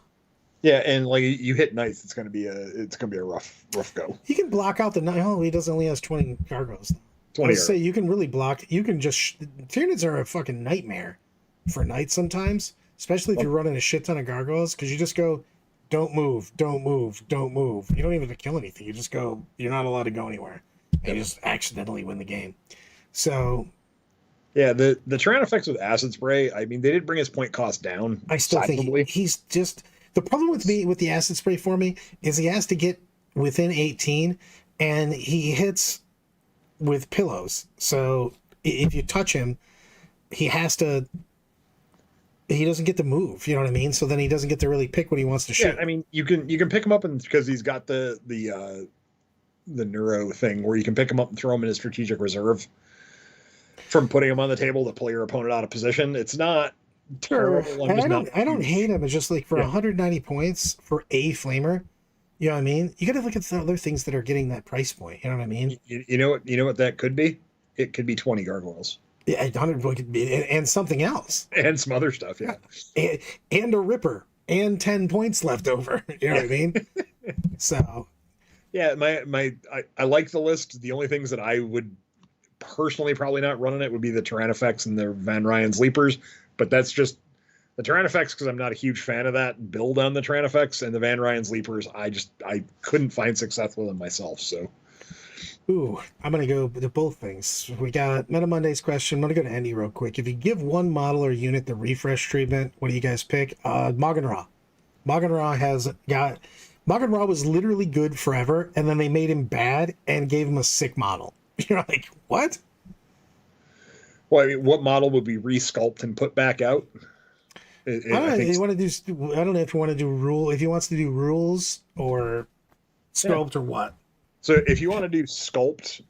S2: Yeah, and like you hit Knights, it's gonna be a rough go.
S1: He can block out the Knight. Oh, he doesn't only has 20 gargoyles.
S2: 20.
S1: I say you can really block. You can just Tyranids are a fucking nightmare for Knights sometimes, especially if you're running a shit ton of gargoyles because you just go, don't move, don't move, don't move. You don't even have to kill anything. You just go. You're not allowed to go anywhere. And you just accidentally win the game. So.
S2: Yeah, the Tyrannofex with Acid Spray, I mean, they did bring his point cost down.
S1: I still think he's just... The problem with me, with the Acid Spray for me, is he has to get within 18, and he hits with pillows. So if you touch him, he doesn't get to move, you know what I mean? So then he doesn't get to really pick what he wants to shoot.
S2: Yeah, I mean, you can pick him up because he's got the neuro thing where you can pick him up and throw him in his strategic reserve. From putting him on the table to pull your opponent out of position. It's not terrible.
S1: I don't hate him. It's just like for 190 points for a flamer, you know what I mean? You got to look at the other things that are getting that price point. You know what I mean?
S2: You know what that could be? It could be 20 gargoyles.
S1: Yeah, 100 and something else.
S2: And some other stuff, yeah.
S1: And a Ripper and 10 points left over. You know what I mean? So.
S2: Yeah, I like the list. The only things that I would personally probably not running it would be the Tyrannofex and the Van Ryan's Leapers, but that's just the Tyrannofex because I'm not a huge fan of that build on the Tyrannofex, and the Van Ryan's Leapers I couldn't find success with them myself. So
S1: I'm gonna go to both things. We got Meta Monday's question. I'm gonna go to Andy real quick. If you give one model or unit the refresh treatment, what do you guys pick? Moggen Ra. Moggen Ra was literally good forever, and then they made him bad and gave him a sick model. You're like, what?
S2: Well, I mean, what model would be resculpt and put back out?
S1: I don't know if you want to do rule. If he wants to do rules or sculpt or what.
S2: So if you want to do sculpt,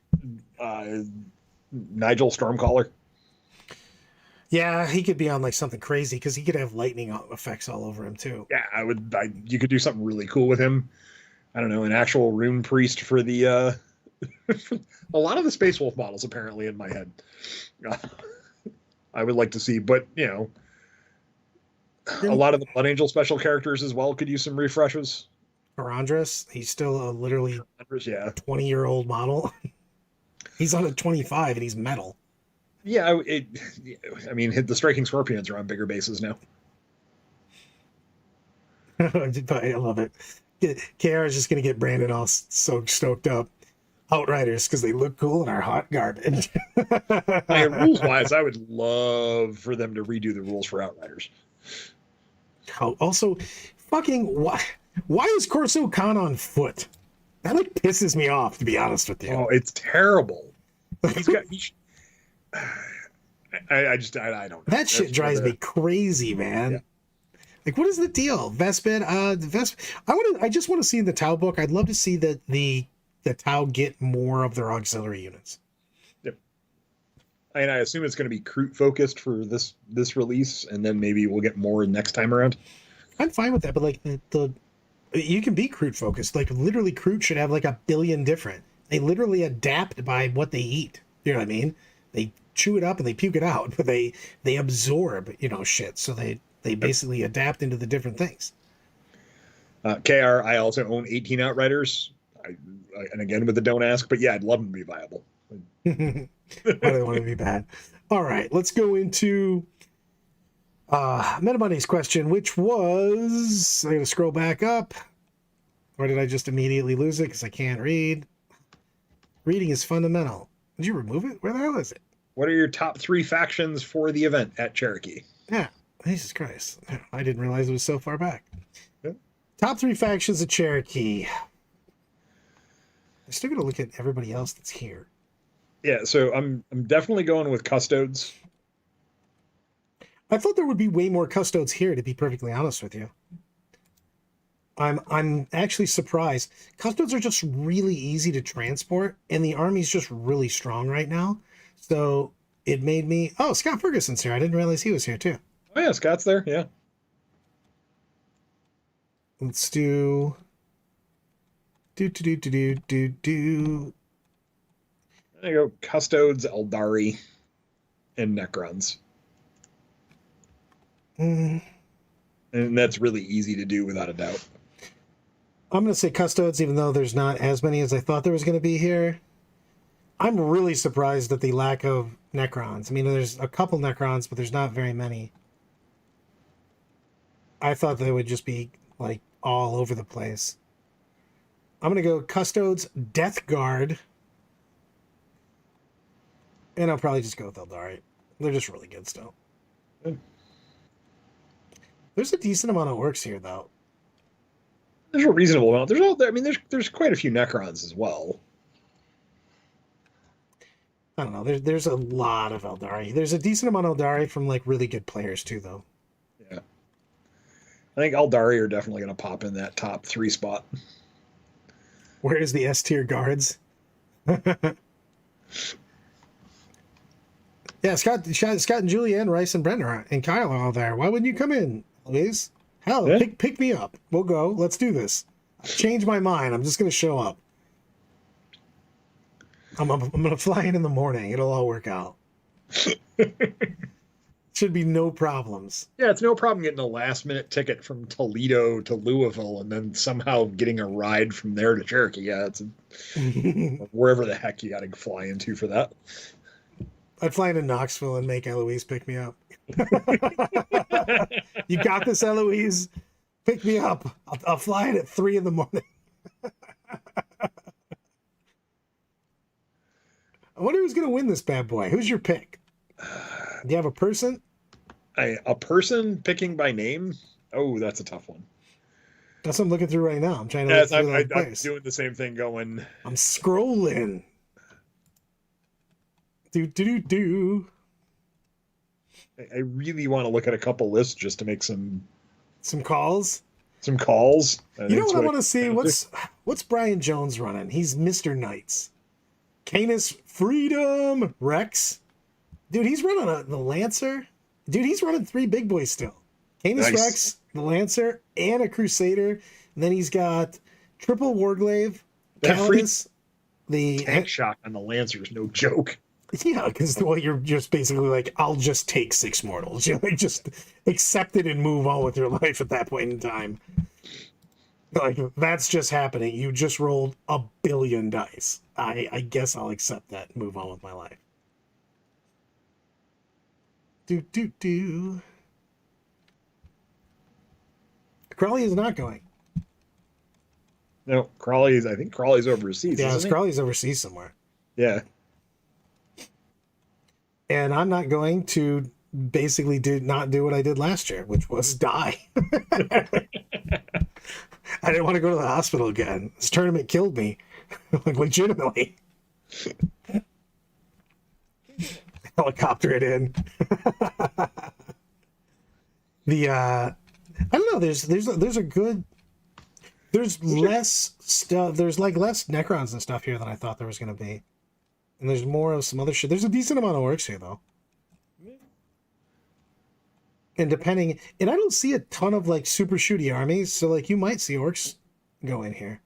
S2: Nigel Stormcaller.
S1: Yeah, he could be on like something crazy because he could have lightning effects all over him too.
S2: Yeah, you could do something really cool with him. I don't know, an actual rune priest for the. A lot of the Space Wolf models apparently in my head. I would like to see, but a lot of the Blood Angel special characters as well could use some refreshes.
S1: Arandras, he's still a literally 20-year-old model. He's on a 25 and he's metal.
S2: Yeah, I mean, the Striking Scorpions are on bigger bases now.
S1: I love it. KR is just going to get Brandon all so stoked up. Outriders because they look cool and are hot garbage.
S2: Rules-wise, I would love for them to redo the rules for Outriders.
S1: Also, fucking why is Corso Khan on foot? That like pisses me off, to be honest with you.
S2: Oh, it's terrible. He's got. I don't know.
S1: That shit drives me crazy, man. Yeah. Like, what is the deal, Vespid? I just want to see in the Tau book. I'd love to see that the Tau get more of their auxiliary units.
S2: Yep. And I assume it's going to be Kroot focused for this release, and then maybe we'll get more next time around.
S1: I'm fine with that, but like you can be Kroot focused. Like literally, Kroot should have like a billion different. They literally adapt by what they eat. You know what I mean? They chew it up and they puke it out, but they absorb shit. So they basically adapt into the different things.
S2: KR, I also own 18 Outriders. And again with the don't ask, but yeah, I'd love them to be viable.
S1: I don't want to be bad. All right, let's go into Meta Monday's question, which was, I'm going to scroll back up. Or did I just immediately lose it because I can't read? Reading is fundamental. Did you remove it? Where the hell is it?
S2: What are your top 3 factions for the event at Cherokee?
S1: Yeah. Jesus Christ. I didn't realize it was so far back.
S2: Yeah.
S1: Top 3 factions of Cherokee. I'm still going to look at everybody else that's here.
S2: Yeah, so I'm definitely going with Custodes.
S1: I thought there would be way more Custodes here, to be perfectly honest with you. I'm actually surprised. Custodes are just really easy to transport, and the army's just really strong right now. So it made me... Oh, Scott Ferguson's here. I didn't realize he was here, too.
S2: Oh, yeah, Scott's there, yeah.
S1: Let's do... I'm
S2: There you go. Custodes, Eldari, and Necrons. And that's really easy to do without a doubt.
S1: I'm going to say Custodes, even though there's not as many as I thought there was going to be here. I'm really surprised at the lack of Necrons. I mean, there's a couple Necrons, but there's not very many. I thought they would just be, like, all over the place. I'm going to go Custodes, Death Guard. And I'll probably just go with Eldari. They're just really good still.
S2: Good.
S1: There's a decent amount of orcs here, though.
S2: There's a reasonable amount. There's quite a few Necrons as well.
S1: I don't know. There's a lot of Eldari. There's a decent amount of Eldari from, like, really good players, too, though.
S2: Yeah. I think Eldari are definitely going to pop in that top 3 spot.
S1: Where is the S-tier guards? Yeah, Scott and Julianne, Rice and Brent and Kyle are all there. Why wouldn't you come in, Louise? Hell,
S2: Yeah.
S1: pick me up. We'll go. Let's do this. I've changed my mind. I'm just going to show up. I'm going to fly in the morning. It'll all work out. Should be no problems.
S2: Yeah, it's no problem getting a last-minute ticket from Toledo to Louisville and then somehow getting a ride from there to Cherokee. Yeah, it's wherever the heck you got to fly into for that.
S1: I'd fly into Knoxville and make Eloise pick me up. You got this, Eloise? Pick me up. I'll fly in at 3 in the morning. I wonder who's going to win this bad boy. Who's your pick? Do you have a person?
S2: A person picking by name? Oh, that's a tough one.
S1: That's what I'm looking through right now. I'm trying to
S2: Yes,
S1: look through
S2: I'm
S1: place.
S2: doing the same thing going.
S1: I'm scrolling. Do.
S2: I really want to look at a couple lists just to make some
S1: calls.
S2: Some calls.
S1: You know what I want to see? What's Brian Jones running? He's Mr. Knights. Canis Freedom Rex. Dude, he's running the Lancer. Dude, he's running 3 big boys still. Canis
S2: Nice.
S1: Rex, the Lancer, and a Crusader. And then he's got triple Warglaive,
S2: That
S1: Calidus, the
S2: tank shot on the Lancer is no joke.
S1: yeah, because you're just basically like, I'll just take 6 mortals. You know, like, just accept it and move on with your life at that point in time. Like, that's just happening. You just rolled 1 billion dice. I guess I'll accept that and move on with my life. Do. Crawley is not going.
S2: No, I think Crawley's overseas.
S1: Yeah,
S2: isn't he?
S1: Crawley's overseas somewhere.
S2: Yeah.
S1: And I'm not going to basically not do what I did last year, which was die. I didn't want to go to the hospital again. This tournament killed me. Like, legitimately. Helicopter it in. I don't know, there's a good, there's less stuff, there's like less Necrons and stuff here than I thought there was going to be. And there's more of some other shit. There's a decent amount of orcs here, though. And I don't see a ton of, like, super shooty armies, so, like, you might see orcs go in here.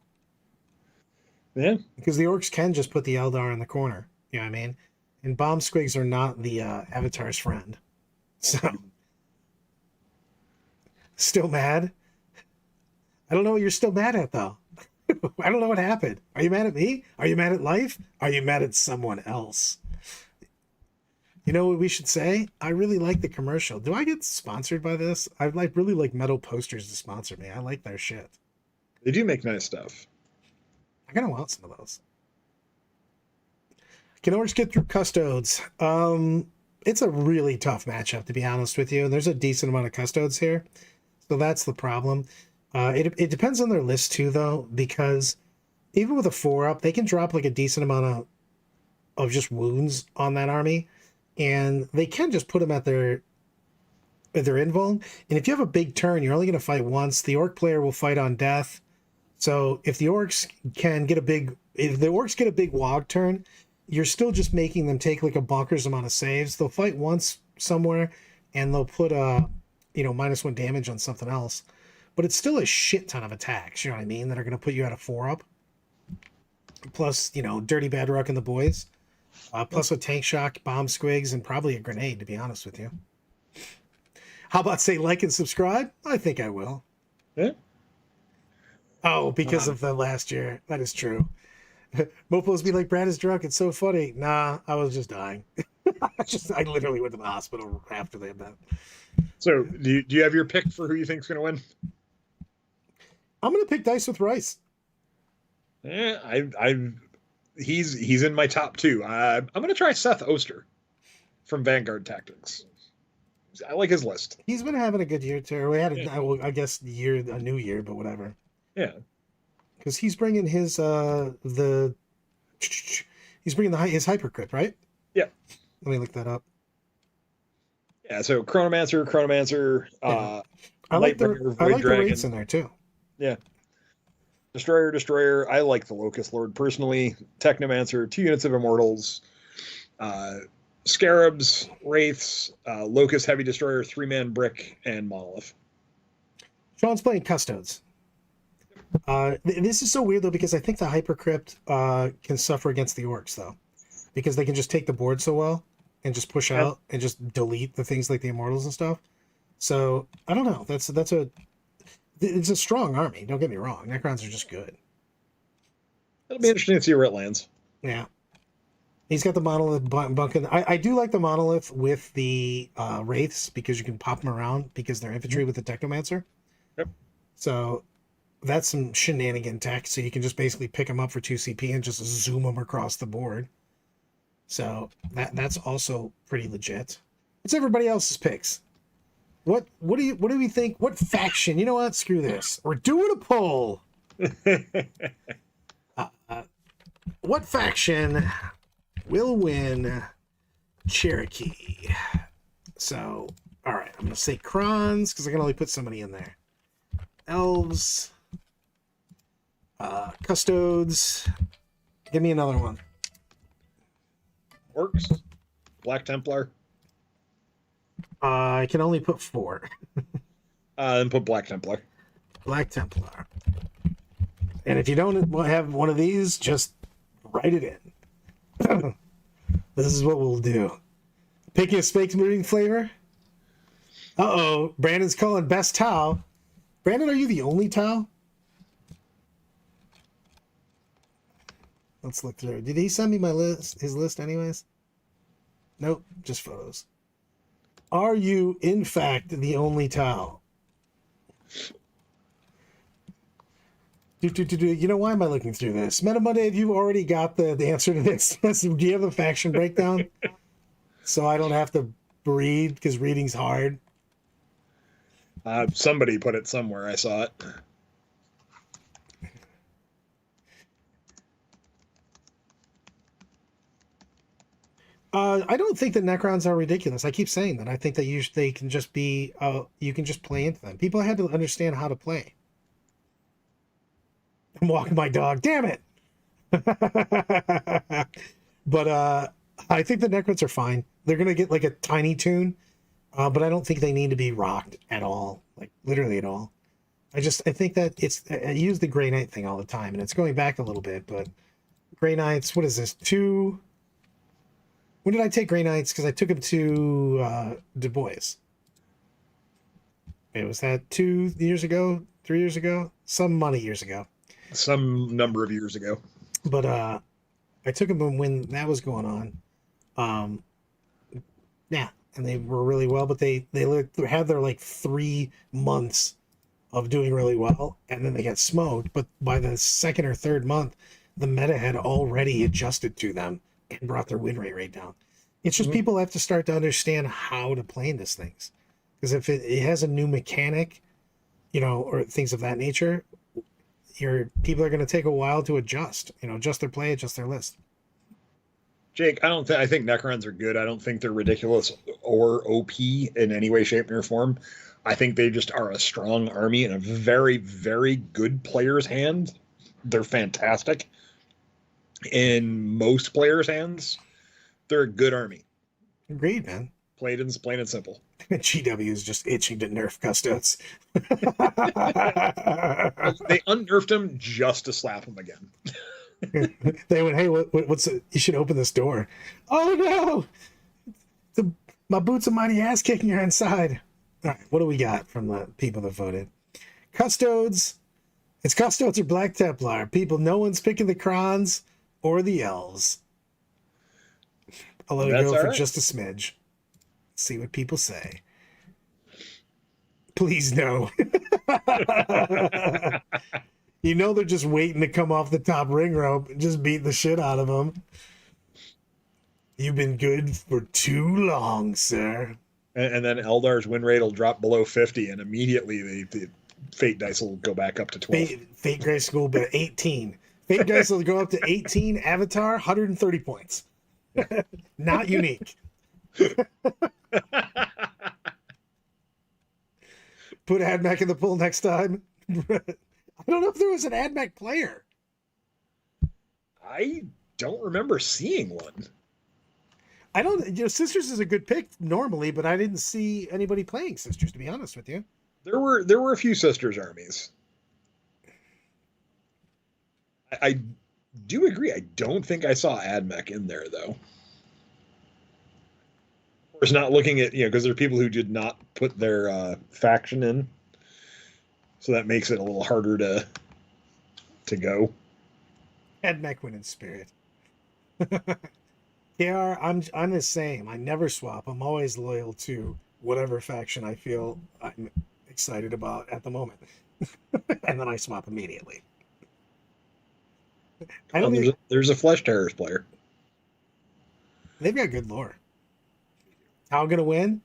S2: Yeah.
S1: Because the orcs can just put the Eldar in the corner. You know what I mean? And bomb squigs are not the Avatar's friend. So, still mad? I don't know what you're still mad at, though. I don't know what happened. Are you mad at me? Are you mad at life? Are you mad at someone else? You know what we should say? I really like the commercial. Do I get sponsored by this? I really like Metal Posters to sponsor me. I like their shit.
S2: They do make nice stuff.
S1: I kind of want some of those. Can Orcs get through Custodes? It's a really tough matchup, to be honest with you. There's a decent amount of Custodes here, so that's the problem. It depends on their list too, though, because even with a 4-up, they can drop like a decent amount of just wounds on that army, and they can just put them at their invuln. And if you have a big turn, you're only going to fight once. The Orc player will fight on death. So if the Orcs get a big Wog turn, you're still just making them take like a bonkers amount of saves. They'll fight once somewhere, and they'll put -1 damage on something else. But it's still a shit ton of attacks, you know what I mean, that are going to put you at a 4-up. Plus, Dirty Bedrock and the boys. Plus a tank shock, bomb squigs, and probably a grenade, to be honest with you. How about say like and subscribe? I think I will.
S2: Yeah.
S1: Oh, because of the last year. That is true. Mopos be like, Brad is drunk. It's so funny. Nah, I was just dying. I literally went to the hospital after the event.
S2: So, do you have your pick for who you think's going to win?
S1: I'm going to pick Dice with Rice.
S2: Yeah, he's in my top 2. I'm going to try Seth Oster from Vanguard Tactics. I like his list.
S1: He's been having a good year too. We had I guess a new year, but whatever.
S2: Yeah,
S1: because he's bringing his his hypercrypt, right?
S2: Yeah.
S1: Let me look that up.
S2: Yeah. So Chronomancer.
S1: Yeah. I like the rates in there too.
S2: Yeah. Destroyer. I like the Locust Lord personally. Technomancer, 2 units of Immortals. Scarabs, Wraiths, Locust Heavy Destroyer, 3-man Brick, and Monolith.
S1: Sean's playing Custodes. This is so weird though, because I think the Hypercrypt can suffer against the Orcs though, because they can just take the board so well and just push out and just delete the things like the Immortals and stuff. So I don't know. It's a strong army. Don't get me wrong. Necrons are just good.
S2: It'll be interesting to see where it lands.
S1: Yeah. He's got the Monolith bunking. I do like the Monolith with the Wraiths, because you can pop them around because they're infantry with the Technomancer.
S2: Yep.
S1: So that's some shenanigan tech. So you can just basically pick them up for 2 CP and just zoom them across the board. So that's also pretty legit. What's everybody else's picks? What do we think? What faction? You know what? Screw this. We're doing a poll. What faction will win Cherokee? So, all right, I'm gonna say Krons because I can only put so many in there. Elves, Custodes. Give me another one.
S2: Orcs, Black Templar.
S1: I can only put 4.
S2: Then put Black Templar.
S1: Black Templar. And if you don't have one of these, just write it in. This is what we'll do. Picking a Space Marine flavor. Uh-oh. Brandon's calling best Tau. Brandon, are you the only Tau? Let's look through. Did he send me his list anyways? Nope, just photos. Are you, in fact, the only Tau? You know, why am I looking through this? Meta Monday, have you already got the answer to this? Do you have the faction breakdown? So I don't have to read, because reading's hard.
S2: Somebody put it somewhere. I saw it.
S1: I don't think that Necrons are ridiculous. I keep saying that. I think that they can just be, you can just play into them. People had to understand how to play. I'm walking my dog. Damn it! But I think the Necrons are fine. They're going to get like a tiny tune, but I don't think they need to be rocked at all. Like literally at all. I think that I use the Grey Knight thing all the time, and it's going back a little bit, but Grey Knights, what is this? 2... When did I take Grey Knights? Because I took him to Du Bois. Was that 2 years ago? 3 years ago? Some money years ago.
S2: Some number of years ago.
S1: But I took him when that was going on. Yeah, and they were really well, but they had their like 3 months of doing really well, and then they got smoked. But by the 2nd or 3rd month, the meta had already adjusted to them and brought their win rate right down. It's just people have to start to understand how to play in these things. Because if it has a new mechanic, or things of that nature, your people are going to take a while to adjust, adjust their play, adjust their list.
S2: Jake, I think Necrons are good. I don't think they're ridiculous or OP in any way, shape, or form. I think they just are a strong army in a very, very good player's hand. They're fantastic. In most players' hands, they're a good army.
S1: Agreed, man.
S2: Plain and simple.
S1: GW is just itching to nerf Custodes.
S2: They unnerfed him just to slap him again.
S1: They went, hey, what's it? You should open this door. Oh no! My boots of mighty ass kicking are inside. All right, what do we got from the people that voted? Custodes. It's Custodes or Black Templar. People, no one's picking the Krons or the Elves. I'll let it go for just a smidge. See what people say. Please no. They're just waiting to come off the top ring rope and just beat the shit out of them. You've been good for too long, sir.
S2: And then Eldar's win rate will drop below 50, and immediately the Fate dice will go back up to 12.
S1: Fate Grace will be 18. Fate dice will go up to 18. Avatar, 130 points. Not unique. Put AdMac in the pool next time. I don't know if there was an AdMac player.
S2: I don't remember seeing one.
S1: I don't. Sisters is a good pick normally, but I didn't see anybody playing Sisters. To be honest with you,
S2: there were a few Sisters armies. I do agree. I don't think I saw AdMac in there though. Of course, not looking at because there are people who did not put their faction in. So that makes it a little harder to go.
S1: AdMac win in spirit. KR, I'm the same. I never swap. I'm always loyal to whatever faction I feel I'm excited about at the moment. And then I swap immediately.
S2: There's a Flesh Terrors player.
S1: They've got good lore. How gonna win?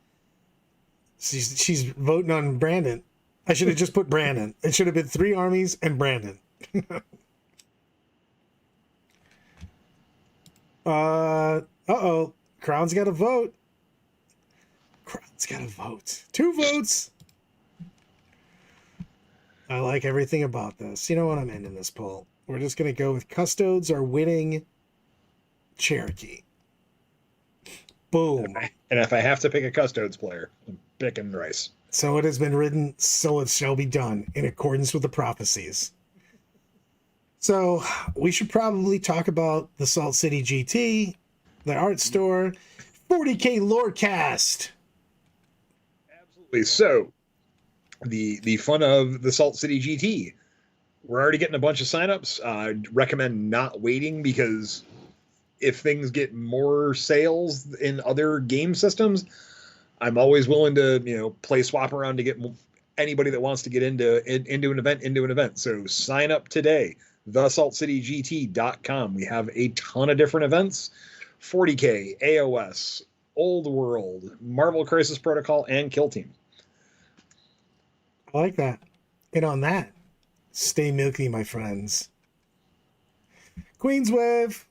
S1: She's voting on Brandon. I should have just put Brandon. It should have been 3 armies and Brandon. Uh-oh. Crown's got a vote. Crown's got a vote. 2 votes. I like everything about this. You know what? I'm ending this poll. We're just going to go with Custodes are winning Cherokee. Boom.
S2: And if I have to pick a Custodes player, I'm picking Rice.
S1: So it has been written, so it shall be done, in accordance with the prophecies. So we should probably talk about the Salt City GT, the art store, 40K Lorecast.
S2: Absolutely. So the fun of the Salt City GT, we're already getting a bunch of signups. I'd recommend not waiting because if things get more sales in other game systems, I'm always willing to, play swap around to get anybody that wants to get into an event. So sign up today, thesaltcitygt.com. We have a ton of different events, 40K, AOS, Old World, Marvel Crisis Protocol, and Kill Team.
S1: I like that. And on that, stay milky, my friends. Queenswave.